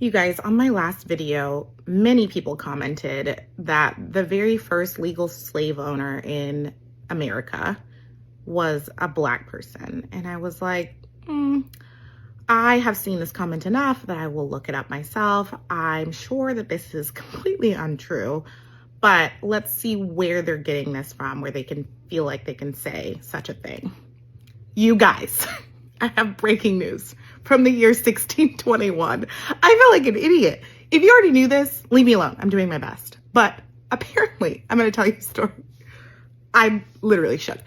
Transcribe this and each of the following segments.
You guys, on my last video, many people commented that the very first legal slave owner in America was a Black person. And I was like, I have seen this comment enough that I will look it up myself. I'm sure that this is completely untrue, but let's see where they're getting this from, where they can feel like they can say such a thing. You guys, I have breaking news from the year 1621. I feel like an idiot. If you already knew this, leave me alone. I'm doing my best. But apparently, I'm going to tell you a story. I'm literally shook.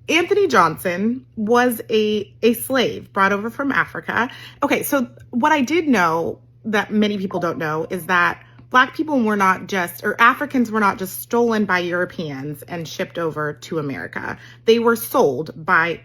Anthony Johnson was a slave brought over from Africa. Okay, so what I did know that many people don't know is that Black people were not just, or Africans were not just stolen by Europeans and shipped over to America. They were sold by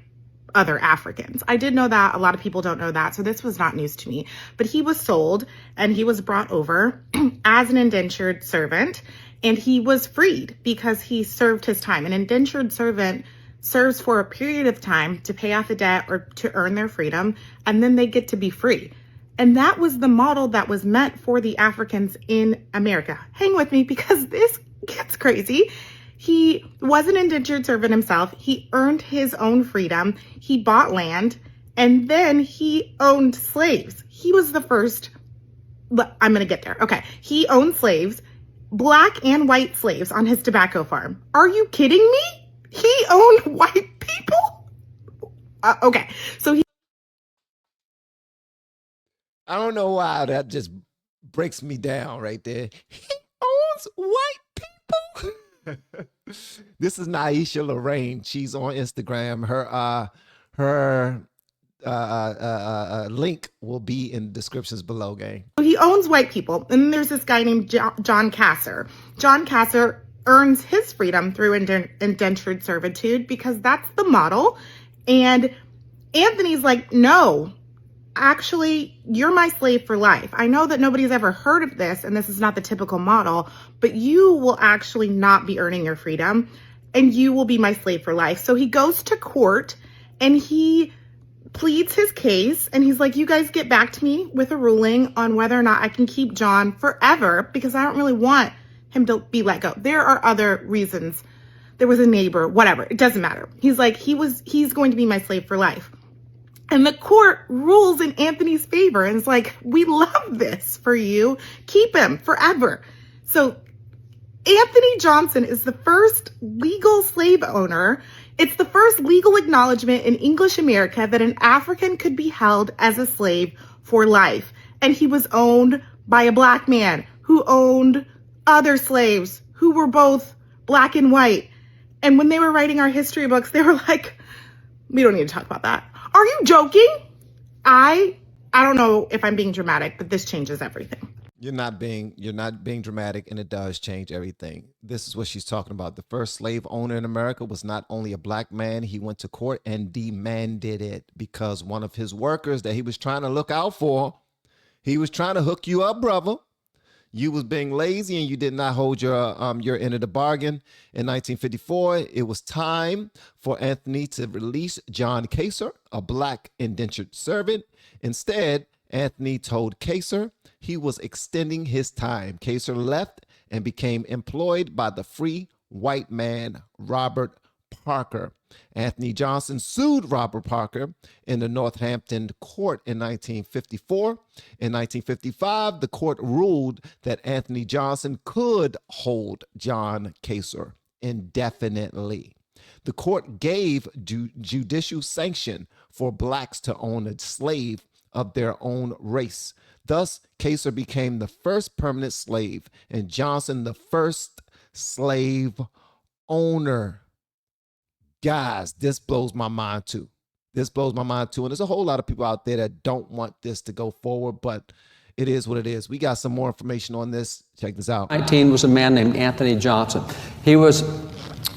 other Africans. I did know that. A lot of people don't know that. So this was not news to me. But he was sold and he was brought over as an indentured servant, and he was freed because he served his time. An indentured servant serves for a period of time to pay off a debt or to earn their freedom, and then they get to be free. And that was the model that was meant for the Africans in America. Hang with me because this gets crazy. He was an indentured servant himself. He earned his own freedom. He bought land, and then he owned slaves. He was the first, I'm going to get there. Okay. He owned slaves, Black and white slaves on his tobacco farm. Are you kidding me? He owned white people? Okay. So he. I don't know why that just breaks me down right there. He owns white people. This is Naisha Lorraine. She's on Instagram. Her link will be in the descriptions below, gang. He owns white people. And there's this guy named John Kasser. John Kasser earns his freedom through indentured servitude because that's the model. And Anthony's like, no, actually, you're my slave for life. I know that nobody's ever heard of this, and this is not the typical model, but you will actually not be earning your freedom, and you will be my slave for life. So he goes to court, and he pleads his case, and he's like, you guys get back to me with a ruling on whether or not I can keep John forever, because I don't really want him to be let go. There are other reasons. There was a neighbor, whatever. It doesn't matter. He's like, he's going to be my slave for life. And the court rules in Anthony's favor and it's like, we love this for you. Keep him forever. So Anthony Johnson is the first legal slave owner. It's the first legal acknowledgement in English America that an African could be held as a slave for life. And he was owned by a Black man who owned other slaves who were both Black and white. And when they were writing our history books, they were like, we don't need to talk about that. Are you joking? I don't know if I'm being dramatic, but this changes everything. You're not being dramatic, and it does change everything. This is what she's talking about. The first slave owner in America was not only a Black man. He went to court and demanded it because one of his workers that he was trying to look out for, he was trying to hook you up, brother. You was being lazy and you did not hold your end of the bargain. In 1954, it was time for Anthony to release John Kasser, a Black indentured servant. Instead, Anthony told Kasser he was extending his time. Kasser left and became employed by the free white man, Robert Parker. Anthony Johnson sued Robert Parker in the Northampton court in 1954. In 1955, the court ruled that Anthony Johnson could hold John Kasser indefinitely. The court gave judicial sanction for Blacks to own a slave of their own race. Thus, Kasser became the first permanent slave and Johnson the first slave owner. Guys, this blows my mind too. This blows my mind too. And there's a whole lot of people out there that don't want this to go forward, but it is what it is. We got some more information on this. Check this out. 19 was a man named Anthony Johnson. He was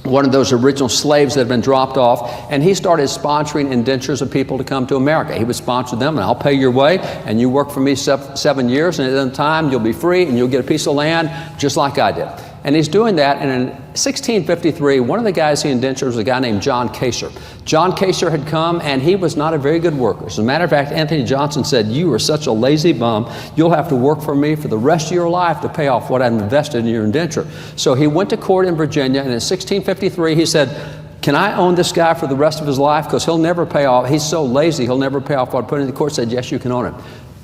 one of those original slaves that had been dropped off, and he started sponsoring indentures of people to come to America. He would sponsor them, and I'll pay your way, and you work for me 7 years, and at the end of time, you'll be free, and you'll get a piece of land just like I did. And he's doing that, and in 1653, one of the guys he indentured was a guy named John Caesar. John Caesar had come, and he was not a very good worker. As a matter of fact, Anthony Johnson said, "You are such a lazy bum, you'll have to work for me for the rest of your life to pay off what I've invested in your indenture." So he went to court in Virginia, and in 1653, he said, "Can I own this guy for the rest of his life? Because he'll never pay off. He's so lazy, he'll never pay off what I put in." The court said, "Yes, you can own him."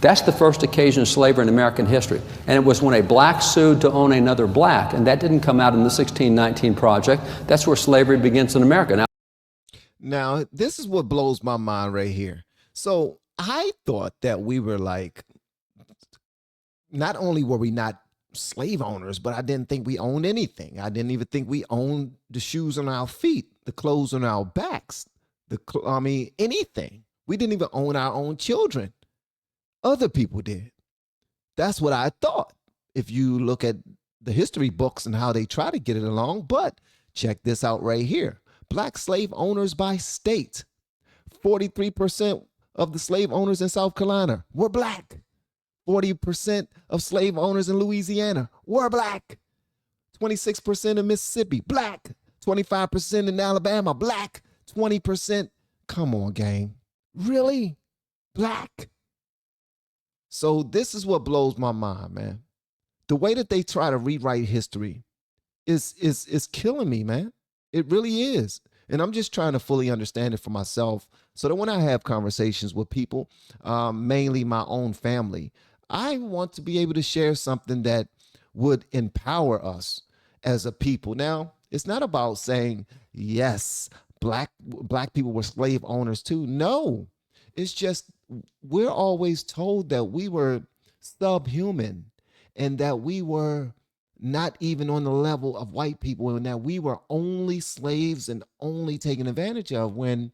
That's the first occasion of slavery in American history. And it was when a black sued to own another black. And that didn't come out in the 1619 Project. That's where slavery begins in America. Now, this is what blows my mind right here. So I thought that we were like, not only were we not slave owners, but I didn't think we owned anything. I didn't even think we owned the shoes on our feet, the clothes on our backs, anything. We didn't even own our own children. Other people did. That's what I thought. If you look at the history books and how they try to get it along, but check this out right here. Black slave owners by state. 43% of the slave owners in South Carolina were black. 40% of slave owners in Louisiana were black. 26% in Mississippi, black. 25% in Alabama, black. 20%. Come on, gang. Really? Black? So this is what blows my mind, man. The way that they try to rewrite history is killing me, man. It really is. And I'm just trying to fully understand it for myself so that when I have conversations with people, mainly my own family, I want to be able to share something that would empower us as a people. Now, it's not about saying, yes, black people were slave owners too. No, it's just we're always told that we were subhuman and that we were not even on the level of white people and that we were only slaves and only taken advantage of, when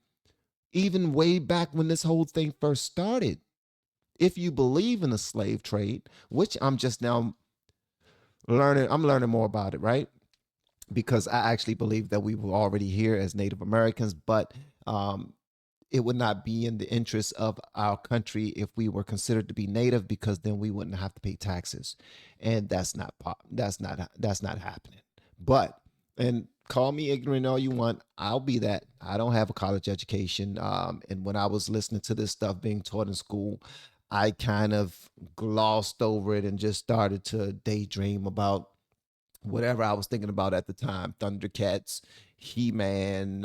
even way back when this whole thing first started. If you believe in the slave trade, which I'm just now learning, I'm learning more about it, right? Because I actually believe that we were already here as Native Americans, but it would not be in the interest of our country if we were considered to be Native, because then we wouldn't have to pay taxes, and that's not happening. But, and call me ignorant all you want, I'll be that. I don't have a college education, and when I was listening to this stuff being taught in school, I kind of glossed over it and just started to daydream about whatever I was thinking about at the time. Thundercats, He-Man,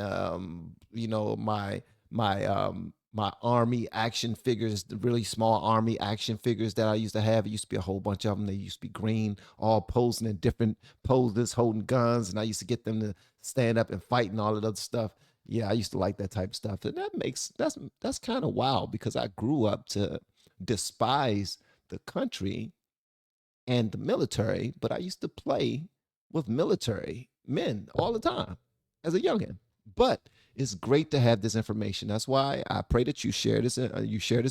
my army action figures, the really small army action figures that I used to have. It used to be a whole bunch of them. They used to be green, all posing in different poses, holding guns. And I used to get them to stand up and fight and all of that other stuff. Yeah, I used to like that type of stuff. And that's kind of wild, because I grew up to despise the country and the military, but I used to play with military men all the time as a youngin'. But it's great to have this information. That's why I pray that you share this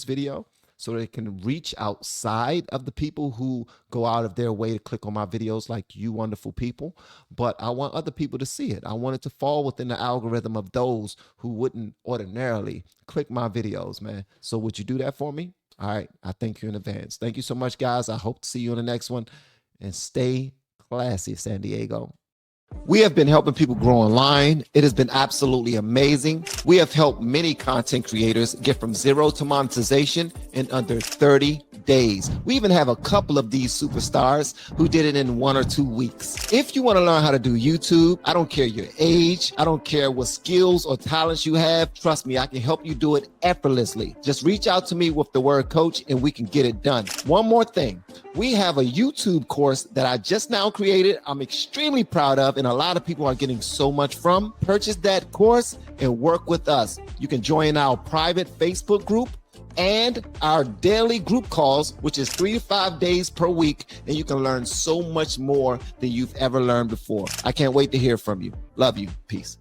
video so that it can reach outside of the people who go out of their way to click on my videos, like you wonderful people. But I want other people to see it. I want it to fall within the algorithm of those who wouldn't ordinarily click my videos, man. So would you do that for me? All right. I thank you in advance. Thank you so much, guys. I hope to see you in the next one. And stay classy, San Diego. We have been helping people grow online. It has been absolutely amazing. We have helped many content creators get from zero to monetization in under 30 days. We even have a couple of these superstars who did it in 1 or 2 weeks. If you want to learn how to do YouTube, I don't care your age, I don't care what skills or talents you have. Trust me, I can help you do it effortlessly. Just reach out to me with the word coach and we can get it done. One more thing. We have a YouTube course that I just now created. I'm extremely proud of, and a lot of people are getting so much from. Purchase that course and work with us. You can join our private Facebook group and our daily group calls, which is 3 to 5 days per week, and you can learn so much more than you've ever learned before. I can't wait to hear from you. Love you. Peace.